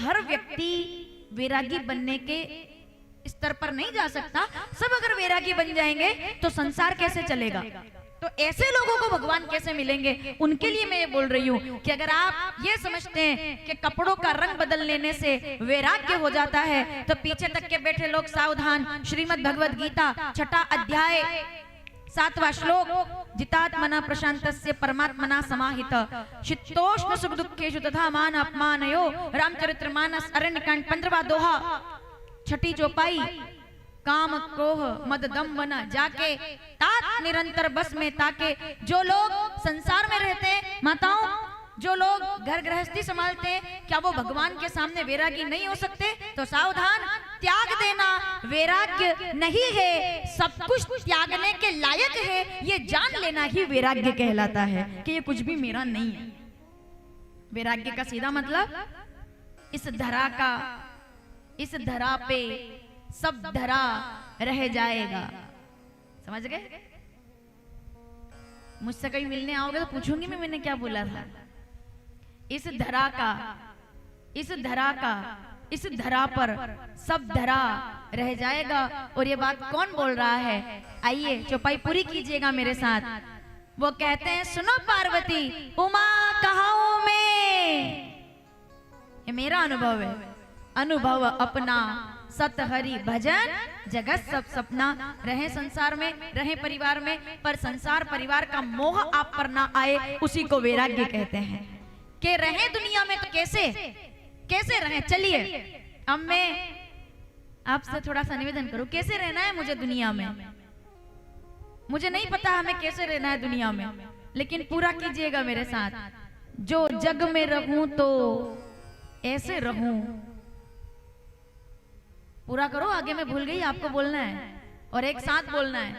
हर व्यक्ति वैरागी बनने के स्तर पर नहीं जा सकता। सब अगर वैरागी बन जाएंगे तो संसार कैसे चलेगा, तो ऐसे लोगों को भगवान कैसे मिलेंगे। उनके लिए मैं ये बोल रही हूँ कि अगर आप ये समझते हैं कि कपड़ों का रंग बदल लेने से वैराग्य हो जाता है, तो पीछे तक के बैठे लोग सावधान। श्रीमद् भगवद गीता 6 अध्याय 7वां श्लोक, जितात्मना प्रशांतस्य परमात्मना समाहित शीतोष्ण सुख दुखेषु तथा मान अपमानयो, रामचरितमानस अरण्यकांड 15वां दोहा 6ठी चौपाई, काम क्रोह मद दम बना जाके तात निरंतर बस में ताके। जो लोग संसार में रहते हैं, माताओं, जो लोग घर गृहस्थी संभालते हैं, क्या वो भगवान के सामने वैरागी नहीं हो सकते? तो सावधान, त्याग देना वैराग्य नहीं है, सब कुछ त्यागने के लायक है, ये जान लेना ही वैराग्य कहलाता है कि ये कुछ भी मेरा नहीं है। वैराग्य का सीधा मतलब इस धरा पे सब धरा रह जाएगा। समझ गए? मुझसे कहीं मिलने आओगे तो पूछूंगी मैंने क्या बोला था। इस धरा पर सब धरा रह जाएगा। और ये बात कौन बोल रहा है? आइए चौपाई पूरी कीजिएगा मेरे साथ। वो कहते हैं, सुनो पार्वती, उमा कहाऊं मैं। ये मेरा अनुभव है, अनुभव अपना सत हरि भजन जगत सब सपना। रहे संसार में, रहे परिवार में, पर संसार परिवार का मोह आप पर ना आए, उसी को वैराग्य कहते हैं। कि रहे दुनिया में तो कैसे रहे? चलिए अब मैं आपसे थोड़ा सा निवेदन करूं, कैसे रहना है मुझे दुनिया में? मुझे नहीं पता हमें कैसे रहना है दुनिया में, लेकिन पूरा कीजिएगा मेरे साथ। जो जग में रहूं तो ऐसे रहूं। पूरा करो, आगे मैं भूल गई, आपको बोलना है और एक साथ बोलना है।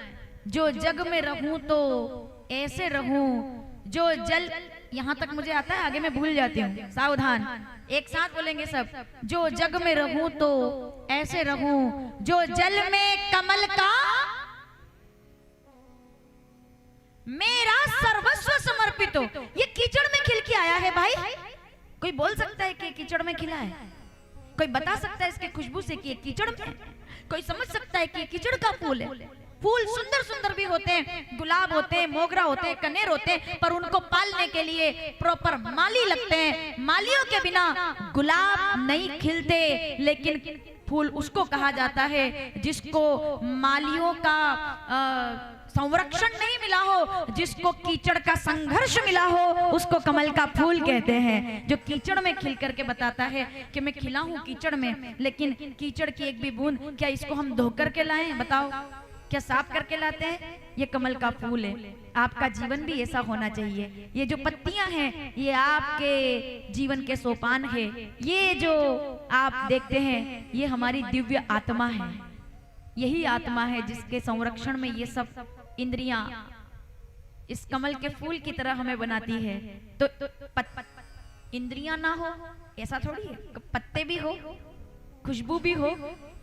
जो जग में रहूं तो ऐसे रहूं, जो जल, यहां तक मुझे आता है, आगे मैं भूल जाती हूँ। सावधान, एक साथ बोलेंगे सब। जो जग में रहूं तो ऐसे रहूं, जो जल में कमल का मेरा सर्वस्व समर्पित हो। ये कीचड़ में खिल के आया है भाई। कोई बोल सकता है कि कीचड़ में खिला है? कोई बता सकता है इसके खुशबू से कि कीचड़ में? कोई समझ सकता है कि कीचड़ का फूल है? फूल सुंदर सुंदर भी होते हैं, गुलाब होते हैं, मोगरा होते हैं, कनेर होते हैं, पर उनको पालने के लिए प्रॉपर माली लगते हैं। मालियों के बिना गुलाब नहीं खिलते। लेकिन फूल उसको कहा जाता है जिसको मालियों का संरक्षण नहीं मिला हो, जिसको कीचड़ का संघर्ष मिला हो, उसको कमल का फूल कहते हैं। जो कीचड़ में खिल करके बताता है कि मैं खिला हूं कीचड़ में, लेकिन कीचड़ की एक भी बूंद, क्या इसको हम धो करके लाएं? बताओ, क्या साफ करके लाते हैं? ये कमल का फूल है। आपका जीवन भी ऐसा होना चाहिए। ये जो पत्तियां हैं, ये आपके जीवन के सोपान है। ये जो आप देखते हैं, ये हमारी दिव्य आत्मा है। यही आत्मा है जिसके संरक्षण में ये सब इंद्रियां इस कमल के फूल की तरह हमें बनाती है। तो इंद्रियां ना हो ऐसा थोड़ी है, पत्ते भी हो, खुशबू भी हो,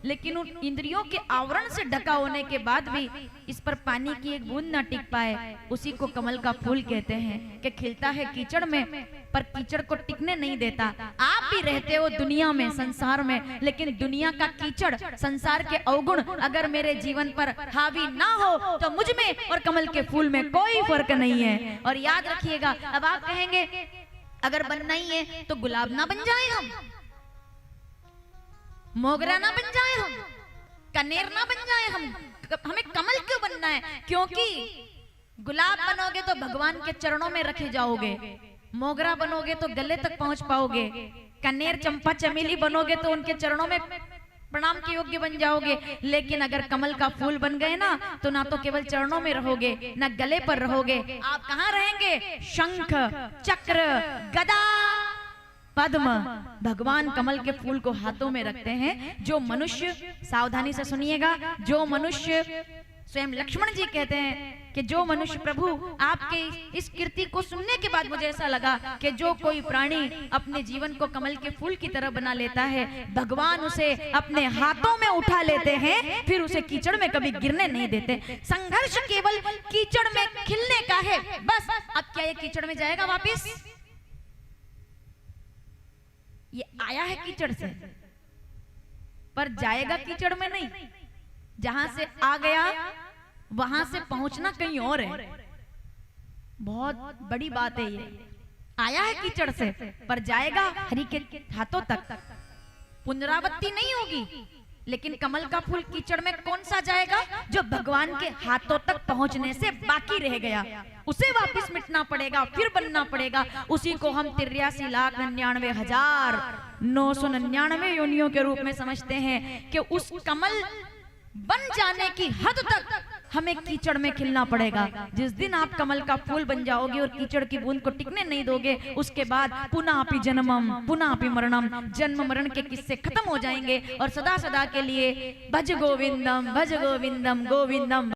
लेकिन उन इंद्रियों के आवरण से ढका होने के बाद भी इस पर पानी की एक बूंद ना टिक पाए, उसी को कमल का फूल कहते हैं। कि खिलता है कीचड़ में, पर कीचड़ को टिकने नहीं देता। आप भी रहते हो दुनिया में, संसार में, लेकिन दुनिया का कीचड़, संसार के अवगुण अगर मेरे जीवन पर हावी ना हो तो मुझ में और कमल के फूल में कोई फर्क नहीं है। और याद रखिएगा, अब आप कहेंगे अगर बनना ही है तो गुलाब ना बन जाए, हम मोगरा ना बन जाए, हम कनेर ना बन जाए, हमें कमल क्यों बनना है? क्योंकि गुलाब बनोगे तो भगवान के चरणों में रखे जाओगे, मोगरा बनोगे तो गले तक पहुंच पाओगे, कनेर चंपा चमेली बनोगे तो उनके चरणों में प्रणाम के योग्य बन जाओगे। लेकिन अगर कमल का फूल बन गए ना, तो ना तो केवल चरणों में रहोगे, ना गले पर रहोगे, आप कहाँ रहेंगे? शंख, चक्र, गदा, पद्म। भगवान कमल के फूल को हाथों में रखते हैं। जो मनुष्य, सावधानी से सुनिएगा, जो मनुष्य, स्वयं लक्ष्मण जी कहते हैं कि जो मनुष्य, प्रभु आपके इस कीर्ति को सुनने के बाद मुझे ऐसा लगा कि जो कोई प्राणी अपने जीवन को कमल के फूल की तरह बना लेता है, भगवान उसे अपने हाथों में उठा लेते हैं, फिर उसे कीचड़ में कभी गिरने नहीं देते। संघर्ष केवल कीचड़ में खिलने का है, बस। अब क्या ये कीचड़ में जाएगा वापिस? ये आया है कीचड़ से, पर जाएगा कीचड़ में नहीं। जहां से आ गया वहां से पहुंचना कहीं और है। बहुत बड़ी बात है ये। आया है कीचड़ से पर जाएगा हरि के हाथों तक। पुनरावृत्ति नहीं होगी, लेकिन कमल का फूल कीचड़ में कौन सा जाएगा? जो भगवान के हाथों तक पहुंचने से बाकी रह गया, उसे वापस मिटना पड़ेगा, फिर बनना पड़ेगा। उसी को हम 83,99,999 योनियों के रूप में समझते हैं कि उस कमल बन जाने की हद तक हमें कीचड़ में खिलना पड़ेगा। जिस दिन आप कमल का फूल बन जाओगे और कीचड़ की बूंद को टिकने नहीं दोगे, उसके बाद पुनः अपि जन्मम पुनः अपि मरणम, जन्म मरण के किस्से खत्म हो जाएंगे और सदा सदा के लिए भज गोविंदम गोविंदम।